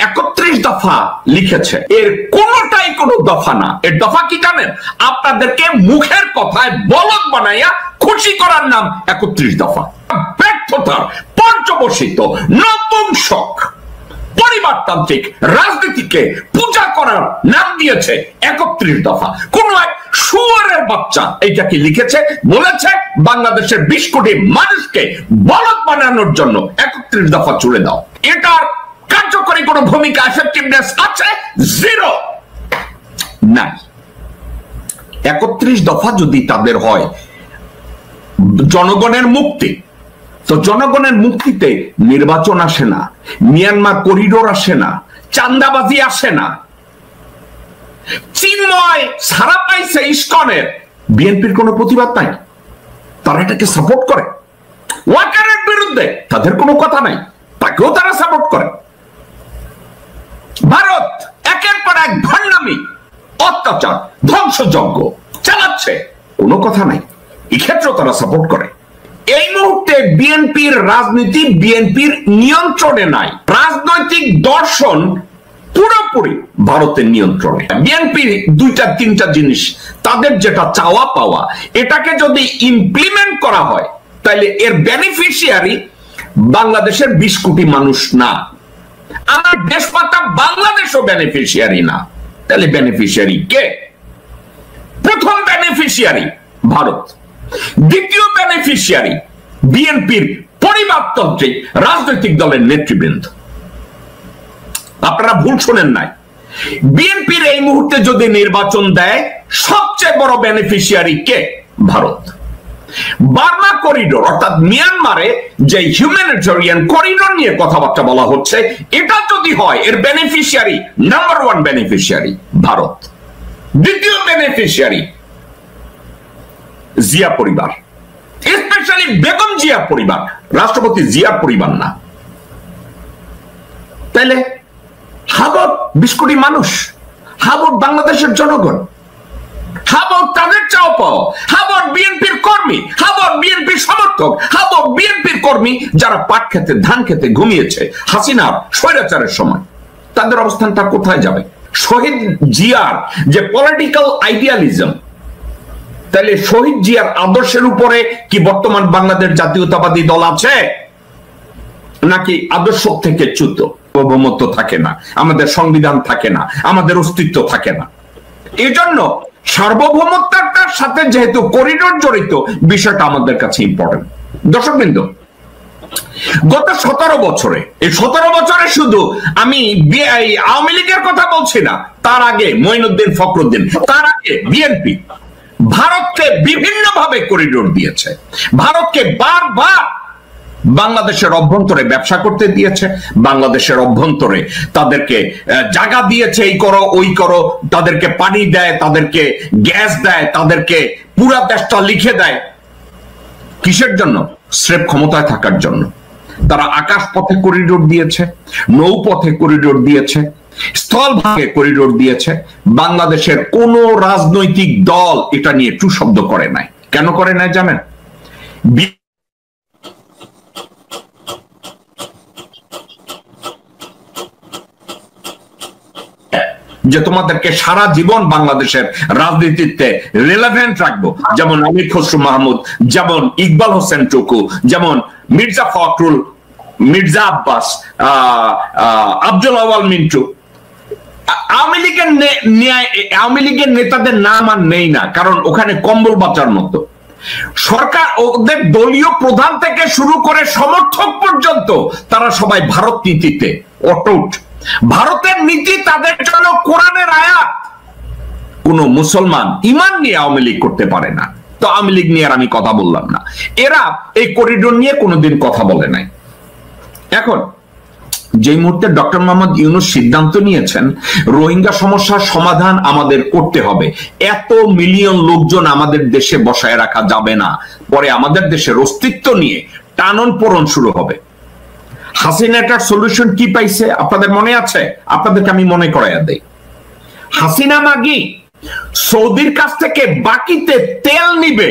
31 দফা লিখেছে, এর কোনটাই কোনো দফা না। এর দফা কি জানেন? আপনাদেরকে মুখের কথায় বলদ বানাইয়া খুশি করার নাম 31 দফা। ব্যর্থতার পর্যবসিত নতুন শখ পরিবারতান্ত্রিক রাজনীতিকে পূজা করার নাম দিয়েছে 31 দফা। কোন এক শুয়োরের বাচ্চা এইটাকে লিখেছে, বলেছে বাংলাদেশের 20 কোটি মানুষকে বলদ বানানোর জন্য 31 দফা চলে দাও। এটার কার্যকরী কোন ভূমিকা, এফেক্টিভনেস আছে? জিরো, নাই। 31 দফা যদি তাদের হয় জনগণের মুক্তি, তো জনগণের মুক্তিতে নির্বাচন আসে না, মিয়ানমার করিডোর আসে না, চান্দাবাজি আসে না। চিন্ময় ছাড়া পাইছে ইসকনের, বিএনপির কোনো প্রতিবাদ নাই, তারা এটাকে সাপোর্ট করে। ওয়াকারের বিরুদ্ধে তাদের কোনো কথা নাই, তাকেও তারা সাপোর্ট করে। ভারত একের পর এক ভণ্ডামি, অত্যাচার, ধ্বংসযজ্ঞ চালাচ্ছে, কোনো কথা নাই, এক্ষেত্রেও তারা সাপোর্ট করে। এই মুহূর্তে বিএনপির রাজনীতি বিএনপির নিয়ন্ত্রণে নাই, রাজনৈতিক দর্শন পুরোপুরি ভারতের নিয়ন্ত্রণে। বিএনপির 2-3টা জিনিস, তাদের যেটা চাওয়া পাওয়া, এটাকে যদি ইমপ্লিমেন্ট করা হয় তাহলে এর বেনিফিশিয়ারি বাংলাদেশের 20 কোটি মানুষ না, আমার দেশমাতা বাংলাদেশও বেনিফিশিয়ারি না। তাহলে বেনিফিশিয়ারি কে? প্রথম বেনিফিশিয়ারি ভারত, দ্বিতীয় বেনিফিশিয়ারি বিএনপির পরিবারতান্ত্রিক রাজনৈতিক দলের নেতৃবৃন্দ। আপনারা ভুল শোনেন নাই, বিএনপির এই মুহূর্তে যদি নির্বাচন দেয় সবচেয়ে বড় বেনিফিশিয়ারি কে? ভারত। বার্মা করিডোর অর্থাৎ মিয়ানমারে যে হিউম্যানিটেরিয়ান করিডোর নিয়ে কথাবার্তা বলা হচ্ছে, এটা যদি হয় এর বেনিফিশিয়ারি নাম্বার 1 বেনিফিশিয়ারি ভারত। দ্বিতীয় বেনিফিশিয়ারি জিয়া পরিবার, স্পেশালি বেগম জিয়া পরিবার, রাষ্ট্রপতি জিয়ার পরিবার না। তাইলে হাবত 20 কোটি মানুষ, হাবত বাংলাদেশের জনগণ, হাবত তাদের চাও পাও, হাবত বিএনপির কর্মী, হাবত বিএনপির সমর্থক, হাবত বিএনপির কর্মী যারা পাট খেতে ধান খেতে ঘুমিয়েছে হাসিনার স্বৈরাচারের সময়, তাদের অবস্থানটা কোথায় যাবে? শহীদ জিয়ার যে পলিটিক্যাল আইডিয়ালিজম, তাহলে শহীদ জিয়ার আদর্শের উপরে কি বর্তমান বাংলাদেশ জাতীয়তাবাদী দল আছে? নাকি আদর্শ থেকে চ্যুত? সার্বভৌমত্ব থাকে না, আমাদের সংবিধান থাকে না, আমাদের অস্তিত্ব থাকে না। এজন্য সার্বভৌমত্বটার সাথে যেহেতু করিডোর জড়িত, বিষয়টা আমাদের কাছে ইম্পর্টেন্ট। দর্শকবৃন্দ, গত 17 বছরে, এই 17 বছরে শুধু আমি আওয়ামী লীগের কথা বলছি না, তার আগে মঈনুদ্দিন ফখরুদ্দিন, তার আগে বিএনপি ভারতকে বিভিন্ন ভাবে করিডোর দিয়েছে, ভারতকে বারবার বাংলাদেশের অভ্যন্তরে ব্যবসা করতে দিয়েছে, বাংলাদেশের অভ্যন্তরে তাদেরকে জায়গা দিয়েছে, এই করো ওই করো, তাদেরকে পানি দেয়, তাদেরকে গ্যাস দেয়, তাদেরকে পুরা দেশটা লিখে দেয়। কিসের জন্য? স্রেফ ক্ষমতায় থাকার জন্য। তারা আকাশ পথে করিডোর দিয়েছে, নৌপথে করিডোর দিয়েছে, স্থল ভাগে করিডোর দিয়েছে। বাংলাদেশের কোন রাজনৈতিক দল এটা নিয়ে টু শব্দ করে নাই। কেন করে নাই জানেন? যে তোমাদেরকে সারা জীবন বাংলাদেশের রাজনীতিতে রিলেভেন্ট রাখবো, যেমন আমির খসরু মাহমুদ, যেমন ইকবাল হোসেন টুকু, যেমন মির্জা ফখরুল, মির্জা আব্বাস, আব্দুল আওয়াল মিন্টু। আওয়ামী লীগের নেতাদের নাম আর নেই না, কারণ ওখানে কম্বল বাঁচার মতো সরকার, ওদের দলীয় প্রধান থেকে শুরু করে সমর্থক পর্যন্ত তারা সবাই ভারত নীতিতে অটুট। ভারতের নীতি তাদের জন্য কোরআনের আয়াত। কোন মুসলমান ইমান নিয়ে আওয়ামী লীগ করতে পারে না। তো আওয়ামী লীগ নিয়ে আর আমি কথা বললাম না, এরা এই করিডোর নিয়ে কোনোদিন কথা বলে নাই। এখন যে মুহূর্তে ডক্টর মোহাম্মদ ইউনূস সিদ্ধান্ত নিয়েছেন রোহিঙ্গা সমস্যার সমাধান আমাদের করতে হবে, এত মিলিয়ন লোকজন আমাদের দেশে বসায় রাখা যাবে না, পরে আমাদের দেশের অস্তিত্ব নিয়ে টানন পোড়ন শুরু হবে। হাসিনাটার সলিউশন কি পাইছে আপনাদের মনে আছে? আপনাদেরকে আমি মনে করাইয়া দেই। হাসিনা মাগি সৌদির কাছ থেকে বাকিতে তেল নিবে,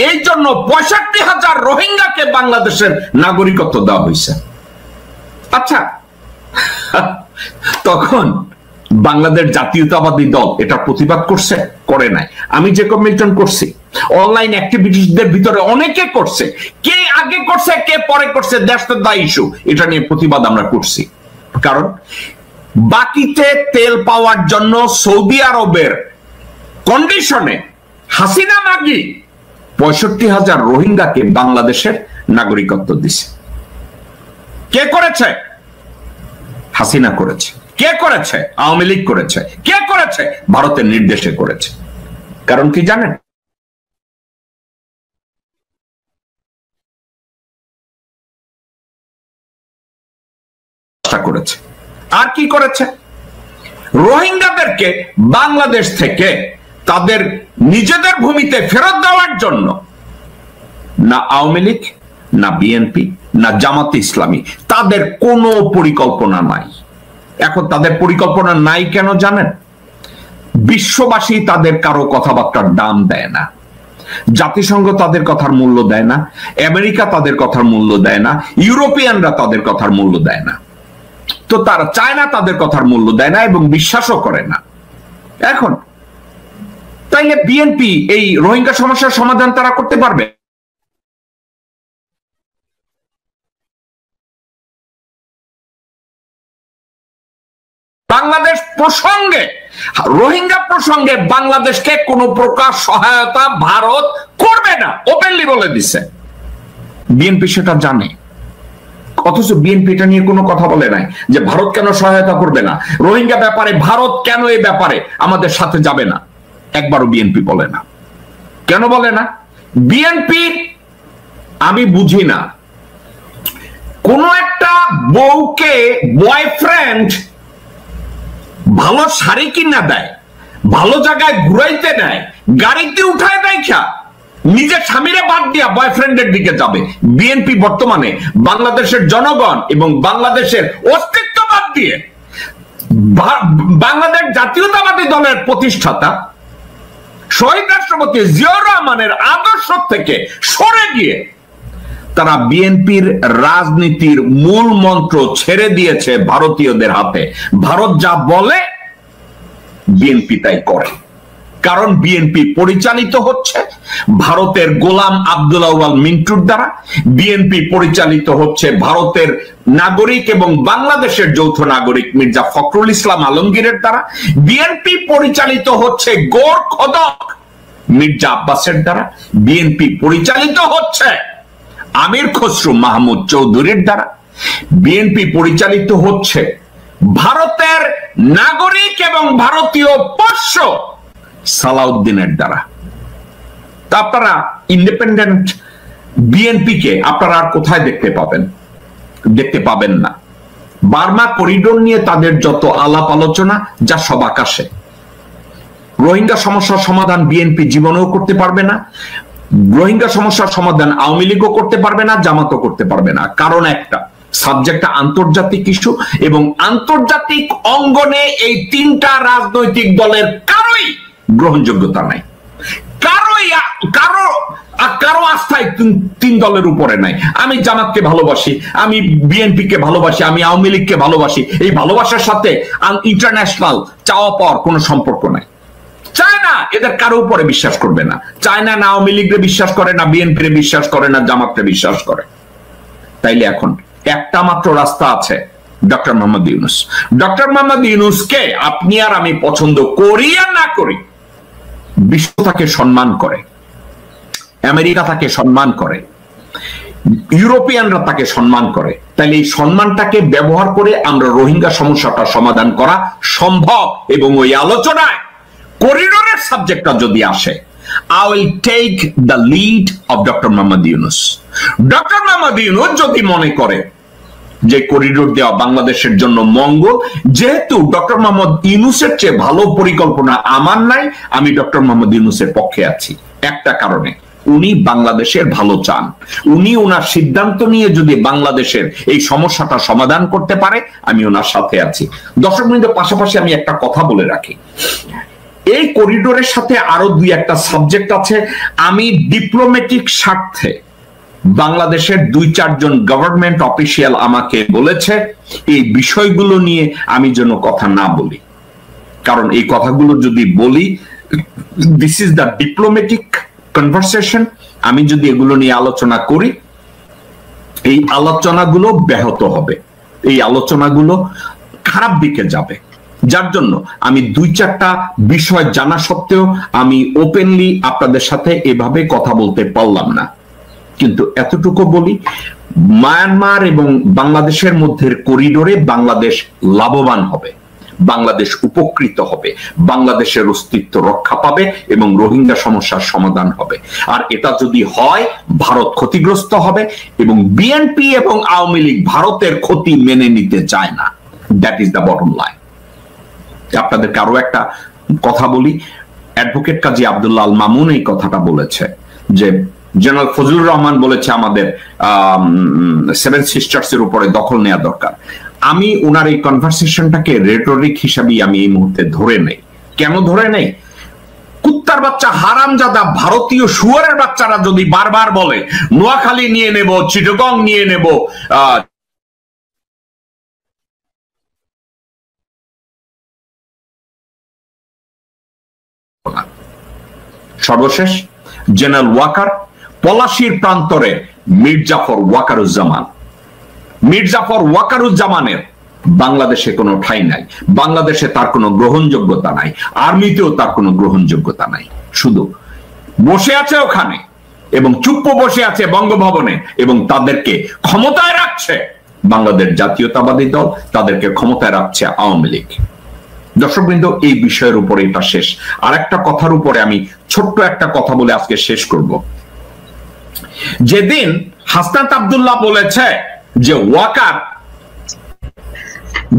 এই জন্য 65,000 রোহিঙ্গাকে বাংলাদেশের নাগরিকত্ব দেওয়া হয়েছে। আচ্ছা, তখন বাংলাদেশ জাতীয়তাবাদী দল এটা প্রতিবাদ করছে, করে নাই। আমি জেকব মিল্টন করছি, অনলাইন অ্যাক্টিভিটিসদের ভিতরে অনেকে করছে, কে আগে করছে কে পরে করছে, দ্যাটস দ্য ইস্যু। এটা নিয়ে প্রতিবাদ আমরা করছি, কারণ বাকিতে তেল পাওয়ার জন্য সৌদি আরবের কন্ডিশনে হাসিনা মাগি 65,000 রোহিঙ্গাকে বাংলাদেশের নাগরিকত্ব দিছে। কে করেছে? হাসিনা করেছে। কে করেছে? আওয়ামী লীগ করেছে। কে করেছে? ভারতের নির্দেশে করেছে। কারণ কি জানেন? করেছে। আর কি করেছে? রোহিঙ্গাদেরকে বাংলাদেশ থেকে তাদের নিজেদের ভূমিতে ফেরত দেওয়ার জন্য না আওয়ামী লীগ, না বিএনপি, না জামাতে ইসলামী তাদের কোনো পরিকল্পনা নাই। এখন তাদের পরিকল্পনা নাই কেন জানেন? বিশ্ববাসী তাদের কারো কথাবার্তার দাম দেয় না, জাতিসংঘ তাদের কথার মূল্য দেয় না, আমেরিকা তাদের কথার মূল্য দেয় না, ইউরোপিয়ানরা তাদের কথার মূল্য দেয় না, তো তারা চায়না তাদের কথার মূল্য দেয় না এবং বিশ্বাসও করে না। এখন তাইলে বিএনপি এই রোহিঙ্গা সমস্যার সমাধান তারা করতে পারবে? বাংলাদেশ প্রসঙ্গে, রোহিঙ্গা প্রসঙ্গে বাংলাদেশকে কোনো প্রকার সহায়তা ভারত করবে না, ওপেনলি বলে দিছে। বিএনপি সেটা জানে, অথচ বিএনপি এটা নিয়ে কোনো কথা বলে নাই যে ভারত কেন সহায়তা করবে না, রোহিঙ্গা ব্যাপারে ভারত কেন এই ব্যাপারে আমাদের সাথে যাবে না, একবারও বিএনপি বলে না। কেন বলে না? বিএনপি, আমি বুঝি না, কোন একটা বউকে বয়ফ্রেন্ড ভালো শাড়ি কিনা দেয়, ভালো জায়গায় ঘুরাইতে নেয়, গাড়িতে উঠায় দেয়, নিজের স্বামীরে বাদ দিয়া বয়ফ্রেন্ডের দিকে যাবে। বিএনপি বর্তমানে বাংলাদেশের জনগণ এবং বাংলাদেশের অস্তিত্ব বাদ দিয়ে বাংলাদেশ জাতীয়তাবাদী দলের প্রতিষ্ঠাতা শহীদ রাষ্ট্রপতি জিয়াউর রহমানের আদর্শ থেকে সরে গিয়ে তারা বিএনপির রাজনীতির মূল মন্ত্র ছেড়ে দিয়েছে ভারতীয়দের হাতে। ভারত যা বলে বিএনপি তাই করে, কারণ বিএনপি পরিচালিত হচ্ছে ভারতের গোলাম আব্দুল আউয়াল মিন্টুর দ্বারা, বিএনপি পরিচালিত হচ্ছে ভারতের নাগরিক এবং বাংলাদেশের যৌথ নাগরিক মির্জা ফখরুল ইসলাম আলমগীরের দ্বারা, বিএনপি পরিচালিত হচ্ছে গোর খদক মির্জা আব্বাসের দ্বারা, বিএনপি পরিচালিত হচ্ছে আমির খসরু মাহমুদ চৌধুরীর দ্বারা, বিএনপি পরিচালিত হচ্ছে ভারতের নাগরিক এবং ভারতীয় পোষ্য সালাউদ্দিনের দ্বারা। তা আপনারা ইন্ডিপেন্ডেন্ট বিএনপি কে আপনারা আর কোথায় দেখতে পাবেন? দেখতে পাবেন না। বার্মা করিডোর নিয়ে তাদের যত আলাপ আলোচনা, যা সব আকাশে। রোহিঙ্গা সমস্যার সমাধান বিএনপি জীবনেও করতে পারবে না, রোহিঙ্গা সমস্যার সমাধান আওয়ামী লীগও করতে পারবে না, জামাতও করতে পারবে না। কারণ একটা, সাবজেক্টটা আন্তর্জাতিক ইস্যু এবং আন্তর্জাতিক অঙ্গনে এই তিনটা রাজনৈতিক দলের কারোই গ্রহণযোগ্যতা নাই, কারো আস্থায় তিন দলের উপরে নাই। আমি জামাতকে ভালোবাসি, আমি বিএনপি কে ভালোবাসি, আমি আওয়ামী লীগকে ভালোবাসি, এই ভালোবাসার সাথে ইন্টারন্যাশনাল চাওয়া পাওয়ার কোনো সম্পর্ক নাই। চায়না এদের কারো উপরে বিশ্বাস করবে না, চায়না না আওয়ামী লীগকে বিশ্বাস করে, না বিএনপি বিশ্বাস করে, না জামাতকে বিশ্বাস করে। তাইলে এখন একটা মাত্র রাস্তা আছে, ডক্টর মোহাম্মদ ইউনূস। ডক্টর মোহাম্মদ ইউনূসকে আপনি আর আমি পছন্দ করি আর না করি, বিশ্ব তাকে সম্মান করে, আমেরিকা তাকে সম্মান করে, ইউরোপিয়ানরা তাকে সম্মান করে। তাহলে এই সম্মানটাকে ব্যবহার করে আমরা রোহিঙ্গা সমস্যাটা সমাধান করা সম্ভব। এবং ওই আলোচনায় করিডোরের সাবজেক্টটা যদি আসে, I will take the lead of Dr. Mohammad Yunus. Dr. Mohammad Yunus যদি মনে করে যে করিডোর দেওয়া বাংলাদেশের জন্য মঙ্গল, যেহেতু ডক্টর মোহাম্মদ ইউনূসের চেয়ে ভালো পরিকল্পনা আমার নাই, আমি ডক্টর মোহাম্মদ ইউনূসের পক্ষে আছি একটা কারণে, উনি বাংলাদেশের ভালো চান। উনি ওনার সিদ্ধান্ত নিয়ে যদি বাংলাদেশের এই সমস্যাটা সমাধান করতে পারে, আমি ওনার সাথে আছি। দর্শক বৃন্দের পাশাপাশি আমি একটা কথা বলে রাখি, এই করিডোরের সাথে আরো দুই একটা সাবজেক্ট আছে। আমি ডিপ্লোম্যাটিক স্বার্থে বাংলাদেশের 2-4 জন গভর্নমেন্ট অফিসিয়াল আমাকে বলেছে এই বিষয়গুলো নিয়ে আমি যেন কথা না বলি, কারণ এই কথাগুলো যদি বলি, this is the diplomatic conversation, আমি যদি এগুলো নিয়ে আলোচনা করি, এই আলোচনাগুলো ব্যাহত হবে, এই আলোচনাগুলো খারাপ দিকে যাবে। যার জন্য আমি 2-4টা বিষয় জানা সত্ত্বেও আমি ওপেনলি আপনাদের সাথে এভাবে কথা বলতে পারলাম না। কিন্তু এতটুকু বলি, মায়ানমার এবং বাংলাদেশের মধ্যে করিডোরে বাংলাদেশ লাভবান হবে, বাংলাদেশ উপকৃত হবে, বাংলাদেশের অস্তিত্ব রক্ষা পাবে এবং রোহিঙ্গা সমস্যার সমাধান হবে। আর এটা যদি হয়, ভারত ক্ষতিগ্রস্ত হবে এবং বিএনপি এবং আওয়ামী লীগ ভারতের ক্ষতি মেনে নিতে চায় না। That is the bottom line. আপনাদেরকে আরো একটা কথা বলি, অ্যাডভোকেট কাজী আব্দুল্লাহ আল মামুন এই কথাটা বলেছে যে জেনারেল ফজলুর রহমান বলেছে আমাদের 7 সিস্টার্স এর উপরে দখল নেওয়া দরকার। আমি ওনার এই কনভারসেশনটাকে রেটরিক হিসাবে আমি এই মুহূর্তে ধরে নেই। কেন ধরে নেই? কুত্তার বাচ্চা হারামজাদা ভারতীয় শুয়ারের বাচ্চারা যদি বারবার বলে নোয়াখালী নিয়ে নেব, চিটাগং নিয়ে নেব, সর্বশেষ জেনারেল ওয়াকার, পলাশীর প্রান্তরে মির্জাফর ওয়াকারুজ্জামানের বাংলাদেশে কোনো ঠাঁই নাই, বাংলাদেশে তার কোনো গ্রহণযোগ্যতা নাই, আর্মিতেও তার কোনো গ্রহণযোগ্যতা নাই। শুধু বসে আছে ওখানে এবং চুপ্প বসে আছে বঙ্গভবনে এবং তাদেরকে ক্ষমতায় রাখছে বাংলাদেশ জাতীয়তাবাদী দল, তাদেরকে ক্ষমতায় রাখছে আওয়ামী লীগ। দর্শকবৃন্দ, এই বিষয়ের উপরে এটা শেষ। আর একটা কথার উপরে আমি ছোট্ট একটা কথা বলে আজকে শেষ করব। যেদিন হাসনাত আব্দুল্লাহ বলেছে যে ওয়াকার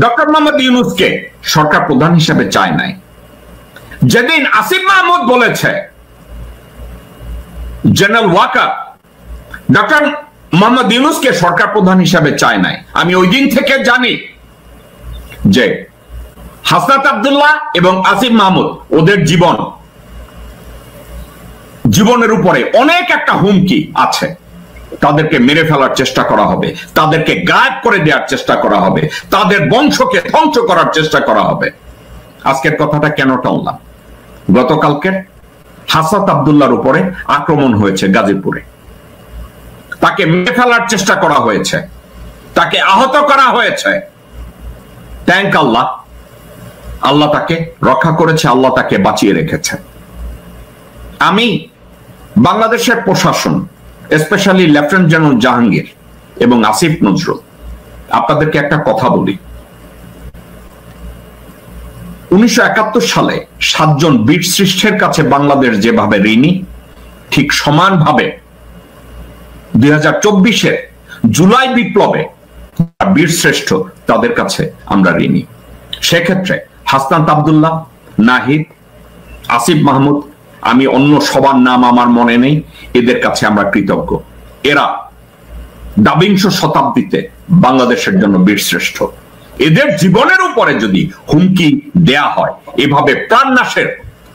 ডক্টর মোহাম্মদ ইউনূসকে সরকার প্রধান হিসেবে চায় নাই, যেদিন আসিফ মাহমুদ বলেছে জেনারেল ওয়াকার ডক্টর মোহাম্মদ ইউনূসকে সরকার প্রধান হিসেবে চায় নাই, আমি ওই দিন থেকে জানি যে হাসনাত আব্দুল্লাহ এবং আসিফ মাহমুদ ওদের জীবনের উপরে অনেক একটা হুমকি আছে। তাদেরকে মেরে ফেলার চেষ্টা করা হবে, তাদেরকে গায়েব করে দেওয়ার চেষ্টা করা হবে, তাদের বংশকে ধ্বংস করার চেষ্টা করা হবে। আজকের কথাটা কেন টানলাম? গতকালকের হাসনাত আব্দুল্লাহর উপরে আক্রমণ হয়েছে গাজীপুরে, তাকে মেরে ফেলার চেষ্টা করা হয়েছে, তাকে আহত করা হয়েছে। থ্যাংক আল্লাহ, আল্লাহ তাকে রক্ষা করেছে, আল্লাহ তাকে বাঁচিয়ে রেখেছে। আমি বাংলাদেশের প্রশাসন, স্পেশালি লেফটেন্যান্ট জেনারেল জাহাঙ্গীর এবং আসিফ নজরুল, আপনাদেরকে একটা কথা বলি। 1971 সালে 7 জন বীর শ্রেষ্ঠের কাছে বাংলাদেশ যেভাবে ঋণী, ঠিক সমানভাবে 2024-এর জুলাই বিপ্লবে বীর শ্রেষ্ঠ তাদের কাছে আমরা ঋণী। সেক্ষেত্রে হাসনাত আব্দুল্লাহ, নাহিদ, আসিফ মাহমুদ, আমি অন্য সবার নাম আমার মনে নেই, এদের কাছে আমরা কৃতজ্ঞ। এরা 22 শতাব্দীতে বাংলাদেশের জন্য বীরশ্রেষ্ঠ। এদের জীবনের উপরে যদি হুমকি দেয়া হয়, এভাবে প্রাণনাশের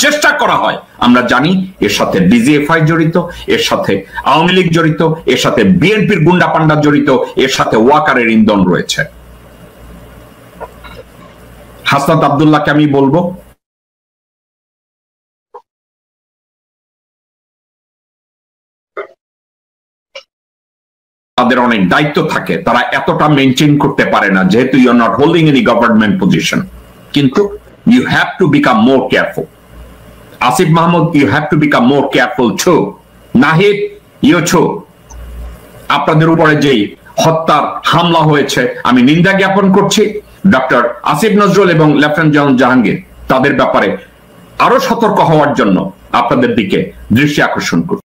চেষ্টা করা হয়, আমরা জানি এর সাথে ডিজিএফআই জড়িত, এর সাথে আওয়ামী লীগ জড়িত, এর সাথে বিএনপির গুন্ডা পান্ডা জড়িত, এর সাথে ওয়াকারের ইন্ধন রয়েছে। হাসনাত আব্দুল্লাহকে আমি বলবো, তাদের অনেক দায়িত্ব থাকে, তারা এতটা মেনটেন করতে পারে না, যেহেতু you are not holding any government position. কিন্তু you have to become more careful. Asif Mahmud, you have to become more careful too. Nahid, you too. আপনাদের উপরে যেই হত্যার হামলা হয়েছে, আমি নিন্দা জ্ঞাপন করছি। ডক্টর আসিফ নজরুল এবং লেফটেন্যান্ট জেনারেল জাহাঙ্গীর, তাদের ব্যাপারে আরো সতর্ক হওয়ার জন্য আপনাদের দিকে দৃষ্টি আকর্ষণ করছি।